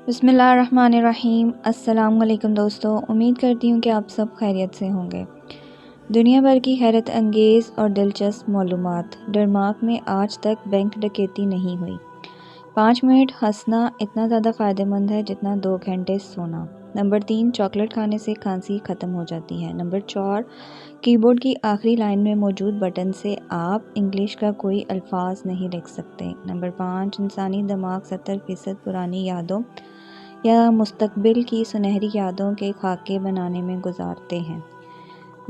بسم اللہ الرحمن الرحیم۔ السلام علیکم دوستو، امید کرتی ہوں کہ آپ سب خیریت سے ہوں گے۔ دنیا بھر کی حیرت انگیز اور دلچسپ معلومات۔ ڈنمارک میں آج تک بینک ڈکیتی نہیں ہوئی۔ 5 منٹ ہنسنا اتنا زیادہ فائدہ مند ہے جتنا 2 گھنٹے سونا۔ نمبر 3، چاکلیٹ کھانے سے کھانسی ختم ہو جاتی ہے۔ نمبر 4، کی بورڈ کی آخری لائن میں موجود بٹن سے آپ انگلش کا کوئی الفاظ نہیں لکھ سکتے۔ نمبر 5، انسانی دماغ 70% پرانی یادوں یا مستقبل کی سنہری یادوں کے خاکے بنانے میں گزارتے ہیں۔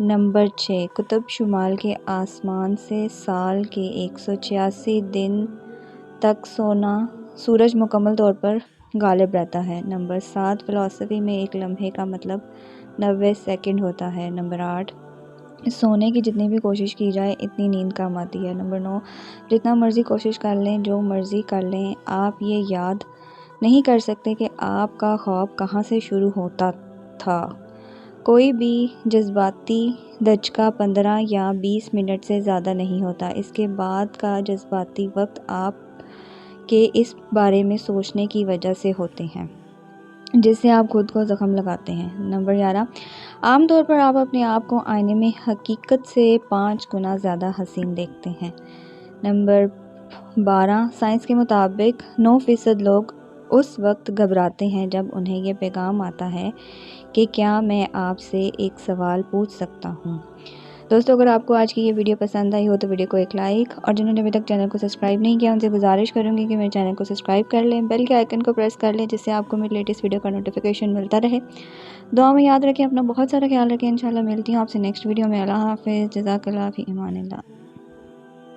نمبر 6، قطب شمال کے آسمان سے سال کے 186 دن تک سورج مکمل طور پر غائب رہتا ہے۔ نمبر 7، فلسفی میں ایک لمحے کا مطلب 90 سیکنڈ ہوتا ہے۔ نمبر 8، سونے کی جتنی بھی کوشش کی جائے اتنی نیند کم آتی ہے۔ نمبر 9، جتنا مرضی کوشش کر لیں، جو مرضی کر لیں، آپ یہ یاد نہیں کر سکتے کہ آپ کا خواب کہاں سے شروع ہوتا تھا۔ کوئی بھی جذباتی دھچکا 15 یا 20 منٹ سے زیادہ نہیں ہوتا۔ اس کے بعد کا جذباتی وقت آپ کے اس بارے میں سوچنے کی وجہ سے ہوتے ہیں جس سے آپ خود کو زخم لگاتے ہیں۔ نمبر 11، عام طور پر آپ اپنے آپ کو آئینے میں حقیقت سے 5 گنا زیادہ حسین دیکھتے ہیں۔ نمبر 12، سائنس کے مطابق 9% لوگ اس وقت گھبراتے ہیں جب انہیں یہ پیغام آتا ہے کہ کیا میں آپ سے ایک سوال پوچھ سکتا ہوں۔ دوستو، اگر آپ کو آج کی یہ ویڈیو پسند آئی ہو تو ویڈیو کو ایک لائک، اور جنہوں نے ابھی تک چینل کو سبسکرائب نہیں کیا ان سے گزارش کروں گی کہ میرے چینل کو سبسکرائب کر لیں، بیل کے آئیکن کو پریس کر لیں جس سے آپ کو میری لیٹسٹ ویڈیو کا نوٹیفیکیشن ملتا رہے۔ دعا میں یاد رکھیں، اپنا بہت سارا خیال رکھیں۔ انشاءاللہ ملتی ہوں آپ سے نیکسٹ ویڈیو میں۔ اللہ حافظ، جزاک اللہ، فی امان اللہ۔